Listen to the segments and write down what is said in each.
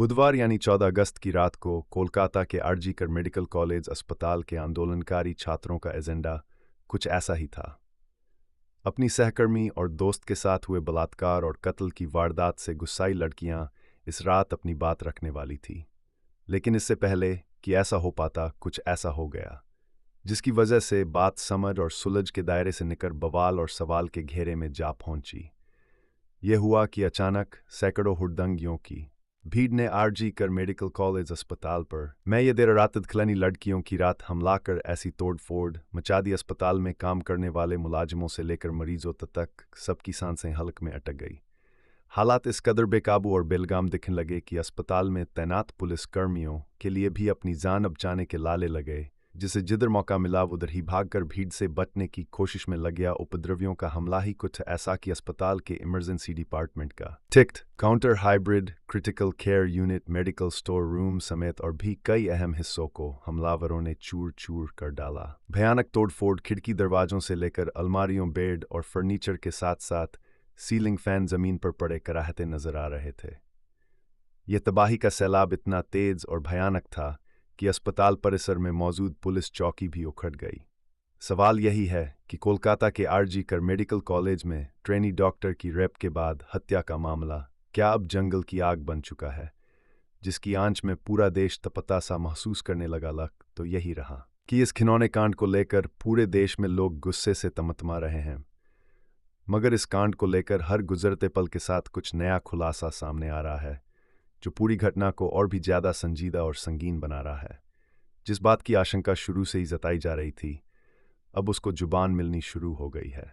बुधवार यानी 14 अगस्त की रात को कोलकाता के आरजी कर मेडिकल कॉलेज अस्पताल के आंदोलनकारी छात्रों का एजेंडा कुछ ऐसा ही था। अपनी सहकर्मी और दोस्त के साथ हुए बलात्कार और कत्ल की वारदात से गुस्साई लड़कियां इस रात अपनी बात रखने वाली थी। लेकिन इससे पहले कि ऐसा हो पाता, कुछ ऐसा हो गया जिसकी वजह से बात समझ और सुलझ के दायरे से निकल बवाल और सवाल के घेरे में जा पहुंची। यह हुआ कि अचानक सैकड़ों हुड़दंगियों की भीड़ ने आरजी कर मेडिकल कॉलेज अस्पताल पर मैं ये देर रात खिलानी लड़कियों की रात हमला कर ऐसी तोड़फोड़ मचा दी, अस्पताल में काम करने वाले मुलाजिमों से लेकर मरीजों तक सबकी सांसें हलक में अटक गई। हालात इस कदर बेकाबू और बेलगाम दिखने लगे कि अस्पताल में तैनात पुलिस कर्मियों के लिए भी अपनी जान बचाने के लाले लगे, जिसे जिधर मौका मिला उधर ही भागकर भीड़ से बचने की कोशिश में लग गया। उपद्रवियों का हमला ही कुछ ऐसा कि अस्पताल के इमरजेंसी डिपार्टमेंट का ticket counter, hybrid critical care unit, medical store room समेत और भी कई अहम हिस्सों को हमलावरों ने चूर चूर कर डाला। भयानक तोड़फोड़ खिड़की दरवाजों से लेकर अलमारियों, बेड और फर्नीचर के साथ साथ सीलिंग फैन जमीन पर पड़े कराहते नजर आ रहे थे। यह तबाही का सैलाब इतना तेज और भयानक था कि अस्पताल परिसर में मौजूद पुलिस चौकी भी उखड़ गई। सवाल यही है कि कोलकाता के आरजी कर मेडिकल कॉलेज में ट्रेनी डॉक्टर की रेप के बाद हत्या का मामला क्या अब जंगल की आग बन चुका है, जिसकी आंच में पूरा देश तपता सा महसूस करने लगा। तो यही रहा कि इस घिनौने कांड को लेकर पूरे देश में लोग गुस्से से तमतमा रहे हैं, मगर इस कांड को लेकर हर गुजरते पल के साथ कुछ नया खुलासा सामने आ रहा है, जो पूरी घटना को और भी ज्यादा संजीदा और संगीन बना रहा है। जिस बात की आशंका शुरू से ही जताई जा रही थी, अब उसको जुबान मिलनी शुरू हो गई है।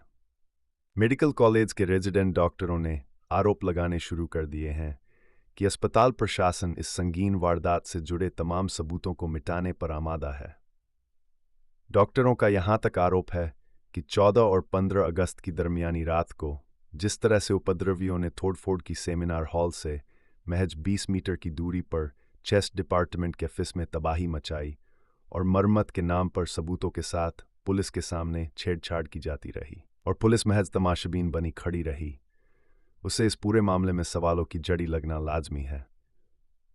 मेडिकल कॉलेज के रेजिडेंट डॉक्टरों ने आरोप लगाने शुरू कर दिए हैं कि अस्पताल प्रशासन इस संगीन वारदात से जुड़े तमाम सबूतों को मिटाने पर आमादा है। डॉक्टरों का यहां तक आरोप है कि 14 और 15 अगस्त की दरमियानी रात को जिस तरह से उपद्रवियों ने तोड़फोड़ की सेमिनार हॉल से महज 20 मीटर की दूरी पर चेस्ट डिपार्टमेंट के ऑफिस में तबाही मचाई और मरम्मत के नाम पर सबूतों के साथ पुलिस के सामने छेड़छाड़ की जाती रही और पुलिस महज तमाशबीन बनी खड़ी रही, उसे इस पूरे मामले में सवालों की जड़ी लगना लाजमी है।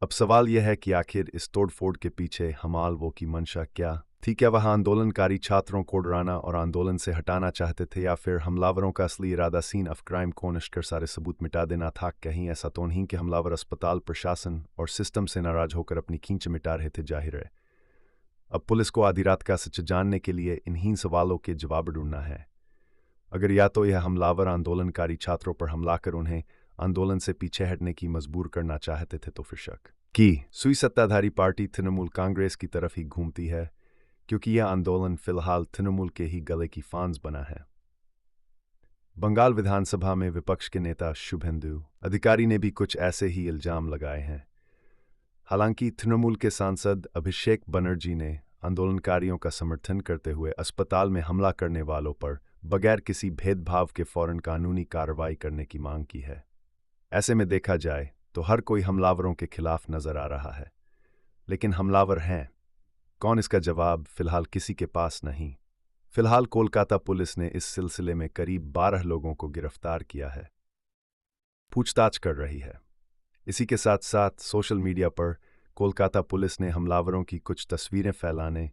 अब सवाल यह है कि आखिर इस तोड़फोड़ के पीछे हमलावरों की मंशा क्या थी? क्या वह आंदोलनकारी छात्रों को डराना और आंदोलन से हटाना चाहते थे, या फिर हमलावरों का असली इरादा सीन ऑफ क्राइम को नष्ट कर सारे सबूत मिटा देना था? कहीं ऐसा तो नहीं कि हमलावर अस्पताल प्रशासन और सिस्टम से नाराज होकर अपनी खींच मिटा रहे थे? जाहिर है अब पुलिस को आधी रात का सच जानने के लिए इन्हीं सवालों के जवाब ढूंढना है। अगर या तो यह हमलावर आंदोलनकारी छात्रों पर हमला कर उन्हें आंदोलन से पीछे हटने की मजबूर करना चाहते थे, तो फिर शक की सुई सत्ताधारी पार्टी तृणमूल कांग्रेस की तरफ ही घूमती है, क्योंकि यह आंदोलन फिलहाल तृणमूल के ही गले की फांस बना है। बंगाल विधानसभा में विपक्ष के नेता शुभेंदु अधिकारी ने भी कुछ ऐसे ही इल्जाम लगाए हैं। हालांकि तृणमूल के सांसद अभिषेक बनर्जी ने आंदोलनकारियों का समर्थन करते हुए अस्पताल में हमला करने वालों पर बगैर किसी भेदभाव के फौरन कानूनी कार्रवाई करने की मांग की है। ऐसे में देखा जाए तो हर कोई हमलावरों के खिलाफ नजर आ रहा है, लेकिन हमलावर हैं कौन, इसका जवाब फिलहाल किसी के पास नहीं। फिलहाल कोलकाता पुलिस ने इस सिलसिले में करीब 12 लोगों को गिरफ्तार किया है, पूछताछ कर रही है। इसी के साथ साथ सोशल मीडिया पर कोलकाता पुलिस ने हमलावरों की कुछ तस्वीरें फैलाने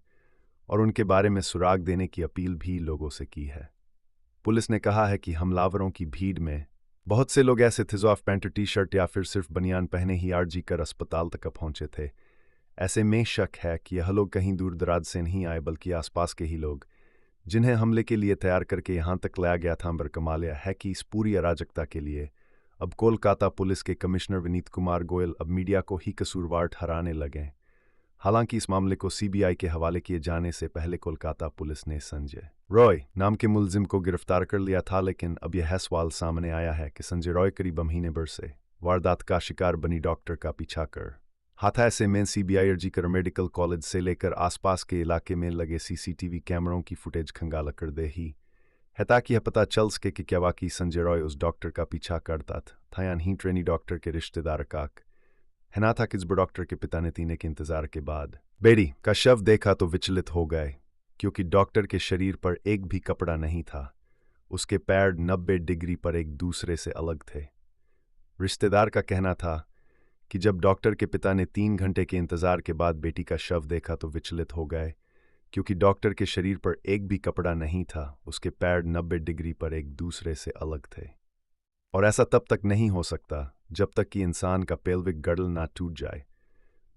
और उनके बारे में सुराग देने की अपील भी लोगों से की है। पुलिस ने कहा है कि हमलावरों की भीड़ में बहुत से लोग ऐसे थे जो हाफ पैंट, टी शर्ट या फिर सिर्फ बनियान पहने ही आरजी कर अस्पताल तक पहुंचे थे। ऐसे में शक है कि यह लोग कहीं दूर दराज से नहीं आए, बल्कि आसपास के ही लोग जिन्हें हमले के लिए तैयार करके यहां तक लाया गया था। पर कमाल यह है कि इस पूरी अराजकता के लिए अब कोलकाता पुलिस के कमिश्नर विनीत कुमार गोयल अब मीडिया को ही कसूरवार ठहराने लगे। हालांकि इस मामले को सीबीआई के हवाले किए जाने से पहले कोलकाता पुलिस ने संजय रॉय नाम के मुलजिम को गिरफ्तार कर लिया था, लेकिन अब यह सवाल सामने आया है कि संजय रॉय करीब महीने भर से वारदात का शिकार बनी डॉक्टर का पीछा कर हाथा। ऐसे में सीबीआई आरजी कर मेडिकल कॉलेज से लेकर आसपास के इलाके में लगे सीसीटीवी कैमरों की फुटेज खंगाल कर दे ही है, ताकि यह पता चल सके कि क्या वाकई संजय रॉय उस डॉक्टर का पीछा करता था या नहीं। ट्रेनी डॉक्टर के रिश्तेदार का है ना था कि डॉक्टर के पिता ने 3 के इंतजार के बाद बेटी का शव देखा तो विचलित हो गए, क्योंकि डॉक्टर के शरीर पर एक भी कपड़ा नहीं था। उसके पैर 90 डिग्री पर एक दूसरे से अलग थे। रिश्तेदार का कहना था कि जब डॉक्टर के पिता ने 3 घंटे के इंतजार के बाद बेटी का शव देखा तो विचलित हो गए, क्योंकि डॉक्टर के शरीर पर एक भी कपड़ा नहीं था। उसके पैर 90 डिग्री पर एक दूसरे से अलग थे। और ऐसा तब तक नहीं हो सकता जब तक कि इंसान का पेल्विक गर्डल ना टूट जाए।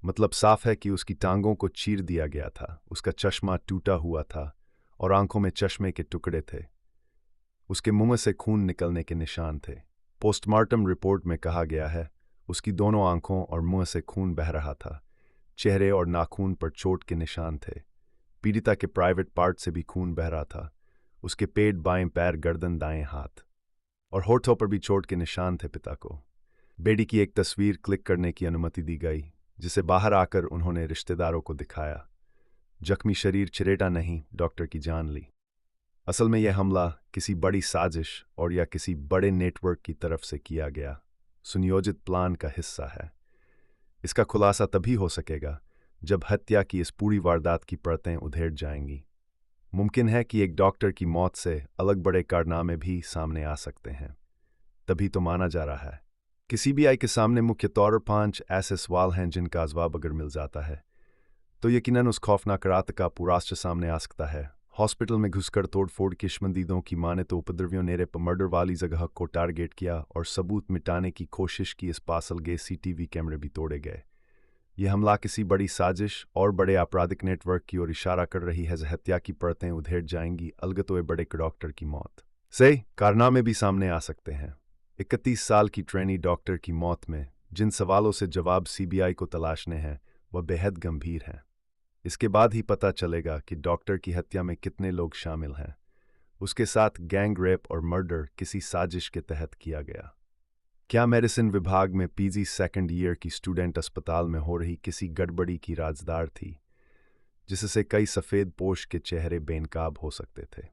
मतलब साफ है कि उसकी टांगों को चीर दिया गया था, उसका चश्मा टूटा हुआ था और आंखों में चश्मे के टुकड़े थे। उसके मुंह से खून निकलने के निशान थे। पोस्टमार्टम रिपोर्ट में कहा गया है, उसकी दोनों आंखों और मुंह से खून बह रहा था। चेहरे और नाखून पर चोट के निशान थे। पीड़िता के प्राइवेट पार्ट से भी खून बह रहा था। उसके पेट, बाएं पैर, गर्दन, दाएं हाथ और होठों पर भी चोट के निशान थे। पिता को बेटी की एक तस्वीर क्लिक करने की अनुमति दी गई, जिसे बाहर आकर उन्होंने रिश्तेदारों को दिखाया। जख्मी शरीर चिरेटा नहीं, डॉक्टर की जान ली। असल में यह हमला किसी बड़ी साजिश और या किसी बड़े नेटवर्क की तरफ से किया गया सुनियोजित प्लान का हिस्सा है। इसका खुलासा तभी हो सकेगा जब हत्या की इस पूरी वारदात की परतें उधेड़ जाएंगी। मुमकिन है कि एक डॉक्टर की मौत से अलग बड़े कारनामे भी सामने आ सकते हैं। तभी तो माना जा रहा है कि सीबीआई के सामने मुख्य तौर पर 5 ऐसे सवाल हैं जिनका जवाब अगर मिल जाता है तो यकीनन उस खौफनाक रात का पूराश्च सामने आ सकता है। हॉस्पिटल में घुसकर तोड़फोड़ की शमंदीदों की माने तो उपद्रवियों ने रेप मर्डर वाली जगह को टारगेट किया और सबूत मिटाने की कोशिश की। इस पासल गए सीसीटीवी कैमरे भी तोड़े गए। यह हमला किसी बड़ी साजिश और बड़े आपराधिक नेटवर्क की ओर इशारा कर रही है। हत्या की परतें उधेड़ जाएंगी। अलगतोए बड़े डॉक्टर की मौत से कारनामे भी सामने आ सकते हैं। 31 साल की ट्रेनी डॉक्टर की मौत में जिन सवालों से जवाब सीबीआई को तलाशने हैं वह बेहद गंभीर हैं। इसके बाद ही पता चलेगा कि डॉक्टर की हत्या में कितने लोग शामिल हैं। उसके साथ गैंग रेप और मर्डर किसी साजिश के तहत किया गया। क्या मेडिसिन विभाग में पीजी सेकंड ईयर की स्टूडेंट अस्पताल में हो रही किसी गड़बड़ी की राजदार थी, जिससे कई सफ़ेद पोश के चेहरे बेनकाब हो सकते थे।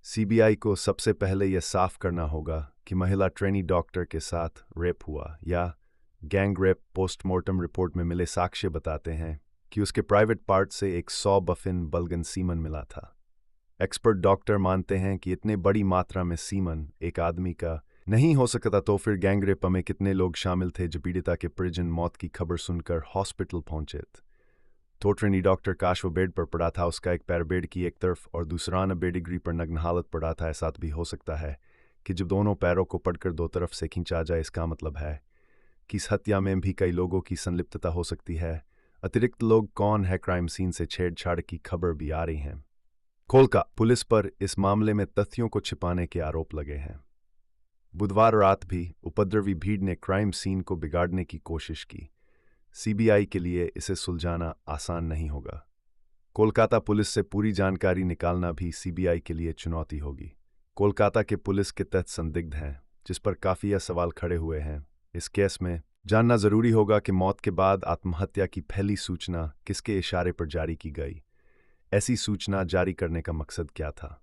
सीबीआई को सबसे पहले यह साफ करना होगा कि महिला ट्रेनी डॉक्टर के साथ रेप हुआ या गैंग रेप। पोस्टमार्टम रिपोर्ट में मिले साक्ष्य बताते हैं कि उसके प्राइवेट पार्ट से एक 100 बफिन बल्गन सीमन मिला था। एक्सपर्ट डॉक्टर मानते हैं कि इतने बड़ी मात्रा में सीमन एक आदमी का नहीं हो सकता, तो फिर गैंगरेप में कितने लोग शामिल थे जो पीड़िता के परिजन मौत की खबर सुनकर हॉस्पिटल पहुंचे। तो ट्रेनी डॉक्टर काश वो बेड पर पड़ा था, उसका एक पैर बेड की एक तरफ और दूसरा 90 डिग्री पर नग्न हालत पड़ा था। ऐसा भी हो सकता है कि जब दोनों पैरों को पकड़कर दो तरफ से खींचा जाए। इसका मतलब है कि इस हत्या में भी कई लोगों की संलिप्तता हो सकती है। अतिरिक्त लोग कौन है? क्राइम सीन से छेड़छाड़ की खबर भी आ रही है। कोलकाता पुलिस पर इस मामले में तथ्यों को छिपाने के आरोप लगे हैं। बुधवार रात भी उपद्रवी भीड़ ने क्राइम सीन को बिगाड़ने की कोशिश की। सीबीआई के लिए इसे सुलझाना आसान नहीं होगा। कोलकाता पुलिस से पूरी जानकारी निकालना भी सीबीआई के लिए चुनौती होगी। कोलकाता के पुलिस के तथ्य संदिग्ध हैं, जिस पर काफी सवाल खड़े हुए हैं। इस केस में जानना जरूरी होगा कि मौत के बाद आत्महत्या की पहली सूचना किसके इशारे पर जारी की गई। ऐसी सूचना जारी करने का मकसद क्या था?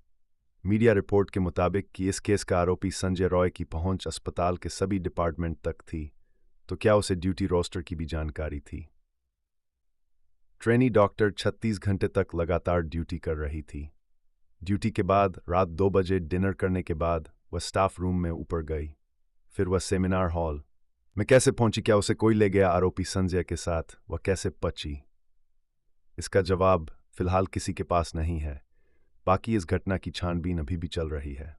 मीडिया रिपोर्ट के मुताबिक कि इस केस का आरोपी संजय रॉय की पहुंच अस्पताल के सभी डिपार्टमेंट तक थी, तो क्या उसे ड्यूटी रोस्टर की भी जानकारी थी? ट्रेनी डॉक्टर 36 घंटे तक लगातार ड्यूटी कर रही थी। ड्यूटी के बाद रात 2 बजे डिनर करने के बाद वह स्टाफ रूम में ऊपर गई। फिर वह सेमिनार हॉल में कैसे पहुंची? क्या उसे कोई ले गया आरोपी संजय के साथ? वह कैसे बची? इसका जवाब फिलहाल किसी के पास नहीं है। बाकी इस घटना की छानबीन अभी भी चल रही है।